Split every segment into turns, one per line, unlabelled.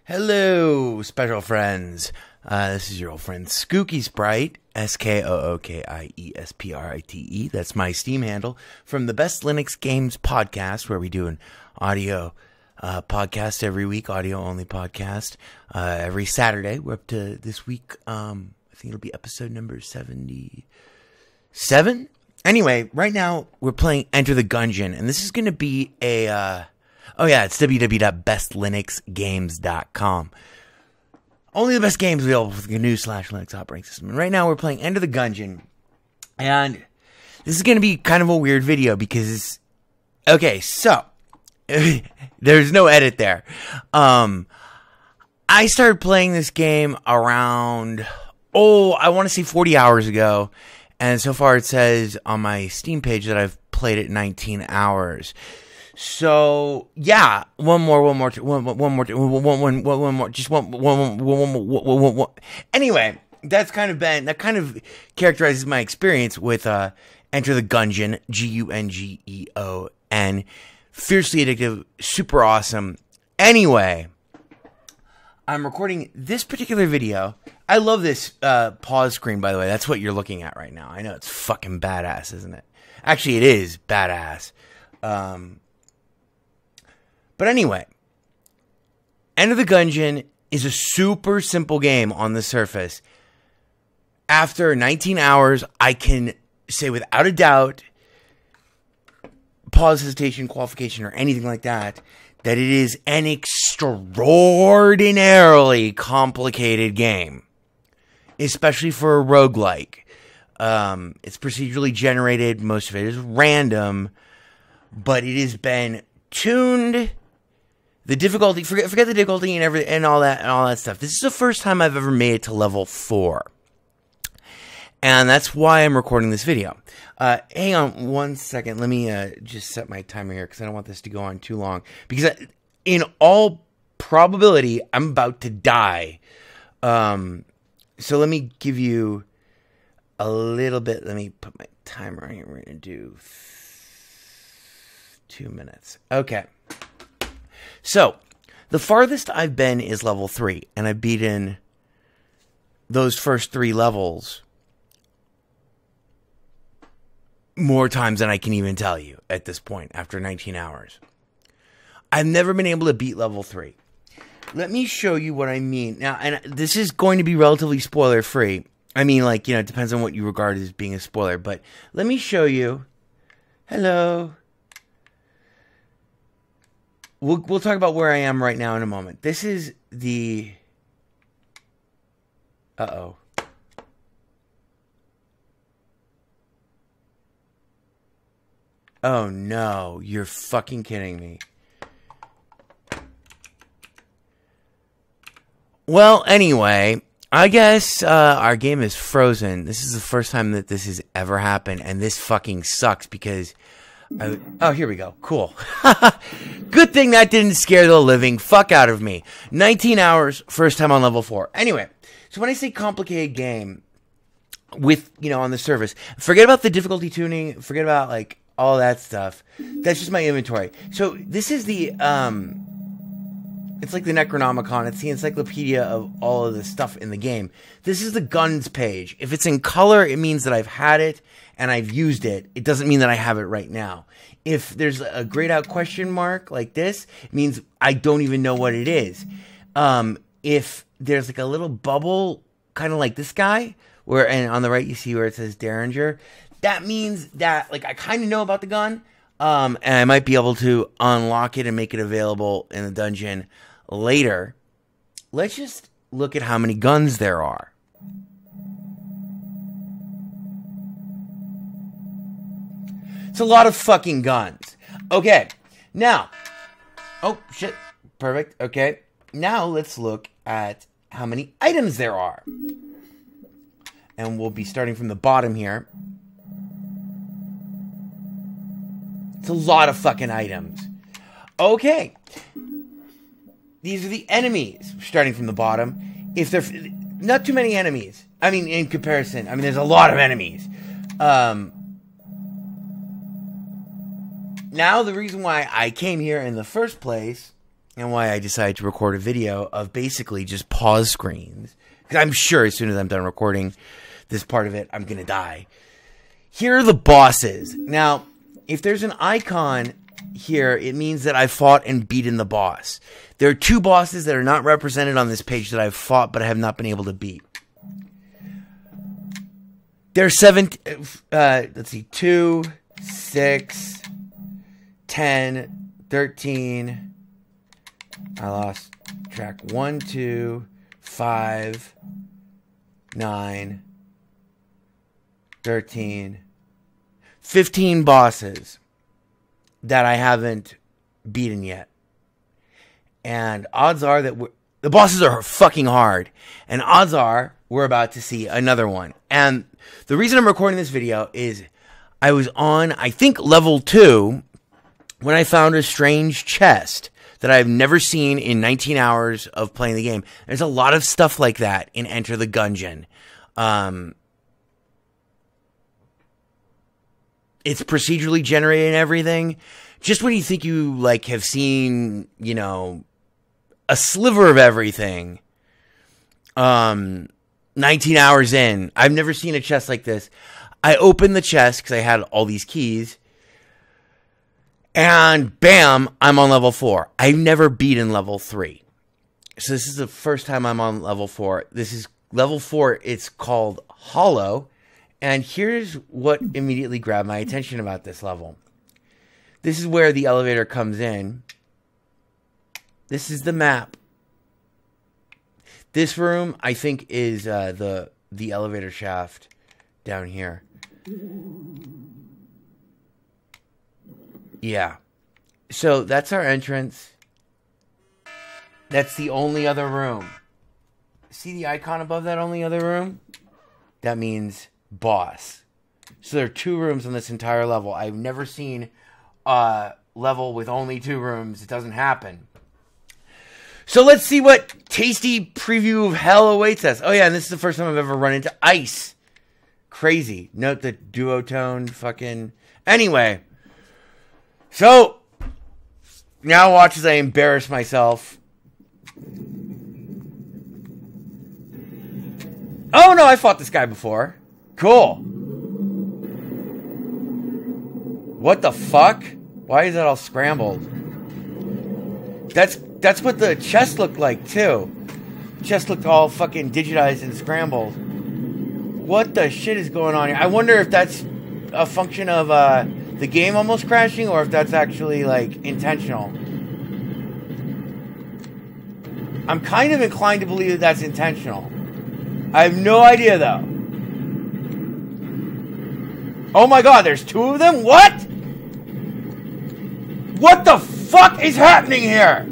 Hello, special friends. This is your old friend Skooky Sprite, SKOOKIESPRITE. That's my Steam handle from the Best Linux Games podcast, where we do an audio podcast every week, audio only podcast. Every Saturday. We're up to this week. I think it'll be episode number 77. Anyway, right now we're playing Enter the Gungeon, and this is going to be a it's www.bestlinuxgames.com. Only the best games available for the GNU/Linux operating system. And right now we're playing Enter the Gungeon. And this is going to be kind of a weird video because, so, there's no edit there. I started playing this game around, I want to say 40 hours ago. And so far it says on my Steam page that I've played it 19 hours. So yeah, one more. Anyway, that kind of characterizes my experience with Enter the Gungeon, Gungeon, fiercely addictive, super awesome. Anyway, I'm recording this particular video. I love this pause screen, by the way. That's what you're looking at right now. I know it's fucking badass, isn't it? Actually, it is badass. But anyway, Enter the Gungeon is a super simple game on the surface. After 19 hours, I can say without a doubt, pause, hesitation, qualification, or anything like that, that it is an extraordinarily complicated game. Especially for a roguelike. It's procedurally generated. Most of it is random. But it has been tuned. The difficulty, forget the difficulty and all that stuff. This is the first time I've ever made it to level 4. And that's why I'm recording this video. Hang on one second. Let me just set my timer here because I don't want this to go on too long. Because in all probability, I'm about to die. So let me give you a little bit. Let me put my timer here. We're going to do 2 minutes. Okay. So, the farthest I've been is level 3, and I've beaten those first 3 levels more times than I can even tell you at this point, after 19 hours. I've never been able to beat level 3. Let me show you what I mean. Now, and this is going to be relatively spoiler-free. I mean, it depends on what you regard as being a spoiler, but let me show you. Hello. We'll talk about where I am right now in a moment. This is the... Uh-oh. Oh, no. You're fucking kidding me. Well, anyway, I guess our game is frozen. This is the first time that this has ever happened, and this fucking sucks because... oh, here we go. Cool. Good thing that didn't scare the living fuck out of me. 19 hours, first time on level 4. Anyway, so when I say complicated game with, on the surface, forget about the difficulty tuning, forget about, all that stuff. That's just my inventory. So this is the, it's like the Necronomicon. It's the encyclopedia of all of the stuff in the game. This is the guns page. If it's in color, it means that I've had it and I've used it. It doesn't mean that I have it right now. If there's a grayed out question mark like this, it means I don't even know what it is. If there's a little bubble, kind of like this guy, and on the right you see where it says Derringer, that means that I kind of know about the gun, and I might be able to unlock it and make it available in the dungeon later. Let's just look at how many guns there are. It's a lot of fucking guns. Okay, now, oh shit, perfect, okay. Now let's look at how many items there are. And we'll be starting from the bottom here. It's a lot of fucking items. Okay. These are the enemies, starting from the bottom. If they're not too many enemies. I mean, in comparison. There's a lot of enemies. Now, the reason why I came here in the first place and why I decided to record a video of basically just pause screens. Because I'm sure as soon as I'm done recording this part of it, I'm going to die. Here are the bosses. Now, if there's an icon here, it means that I fought and beaten the boss. There are 2 bosses that are not represented on this page that I've fought, but I have not been able to beat. There's 2, 6, 10, 13. I lost track. 1, 2, 5, 9, 13, 15 bosses that I haven't beaten yet. And odds are that the bosses are fucking hard. And odds are we're about to see another one. And the reason I'm recording this video is I was on, I think, level 2 when I found a strange chest that I've never seen in 19 hours of playing the game. There's a lot of stuff like that in Enter the Gungeon. It's procedurally generated and everything. Just when you think you like have seen, you know, a sliver of everything, 19 hours in, I've never seen a chest like this. I opened the chest because I had all these keys. And bam, I'm on level 4. I've never beaten level 3. So this is the first time I'm on level 4. This is level 4. It's called Hollow. And here's what immediately grabbed my attention about this level. This is where the elevator comes in. This is the map. This room, I think, is the elevator shaft down here. Yeah. So that's our entrance. That's the only other room. See the icon above that only other room? That means boss. So there are 2 rooms on this entire level. I've never seen a level with only 2 rooms. It doesn't happen. So let's see what tasty preview of hell awaits us. Oh yeah, and this is the first time I've ever run into ice. Crazy. Note the duotone fucking... Anyway... So, now watch as I embarrass myself. Oh no, I fought this guy before. Cool. What the fuck? Why is that all scrambled? That's what the chest looked like too. Chest looked all fucking digitized and scrambled. What the shit is going on here? I wonder if that's a function of the game almost crashing, or if that's actually, like, intentional. I'm kind of inclined to believe that that's intentional. I have no idea, though. Oh my god, there's 2 of them? What? What the fuck is happening here?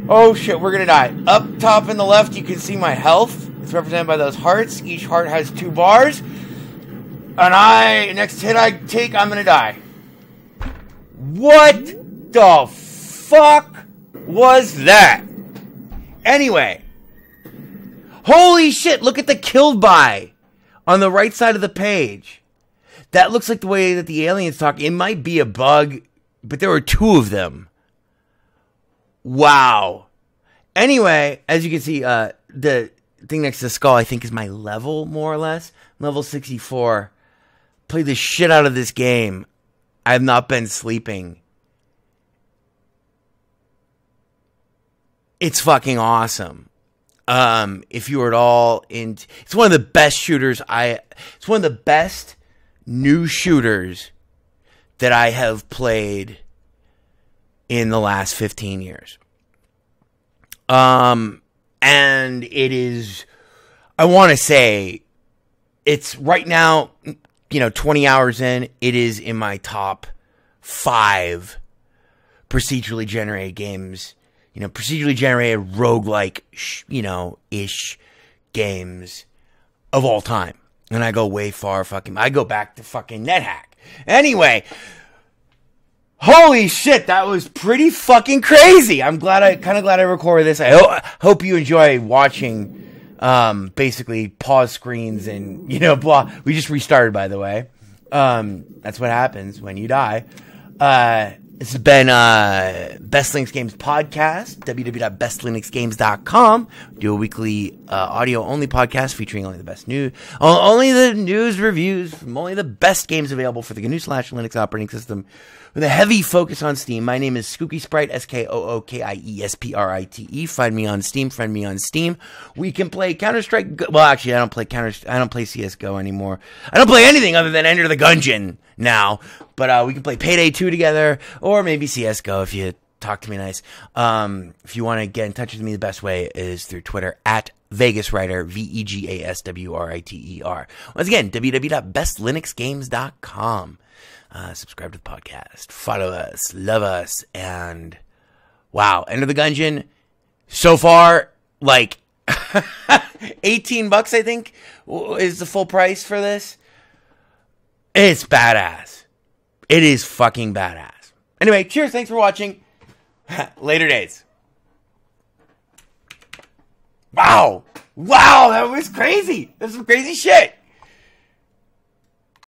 Oh shit, we're gonna die. Up top in the left, you can see my health. It's represented by those hearts. Each heart has 2 bars. And next hit I take, I'm gonna die. What the fuck was that? Anyway. Holy shit, look at the killed by on the right side of the page. That looks like the way that the aliens talk. It might be a bug, but there were 2 of them. Wow. Anyway, as you can see, the thing next to the skull, I think, is my level, more or less. Level 64. Played the shit out of this game. I have not been sleeping. It's fucking awesome. If you were at all into... It's one of the best shooters It's one of the best new shooters that I have played in the last 15 years. And it is, I want to say, it's right now, 20 hours in, it is in my top 5 procedurally generated games. Procedurally generated roguelike, ish games of all time. And I go way far I go back to fucking NetHack. Anyway, holy shit, that was pretty fucking crazy. I'm kind of glad I recorded this. I hope you enjoy watching, basically pause screens and, blah. We just restarted, by the way. That's what happens when you die. This has been Best Linux Games Podcast, www.bestlinuxgames.com. Do a weekly audio-only podcast featuring only the best news, only the news reviews from only the best games available for the GNU/Linux operating system, with a heavy focus on Steam. My name is Skooky Sprite, SKOOKIESPRITE. Find me on Steam, friend me on Steam. We can play Counter-Strike. Well, actually, I don't play CSGO anymore. I don't play anything other than Enter the Gungeon now. But we can play Payday 2 together, or maybe CSGO if you talk to me nice. If you want to get in touch with me, the best way is through Twitter at VegasWriter, VEGASWRITER. Once again, www.bestlinuxgames.com. Subscribe to the podcast, follow us, love us, and wow, Enter the Gungeon. So far, like $18, I think, is the full price for this. It's badass. It is fucking badass. Anyway, cheers. Thanks for watching. Later days. Wow. Wow, that was crazy. That's some crazy shit.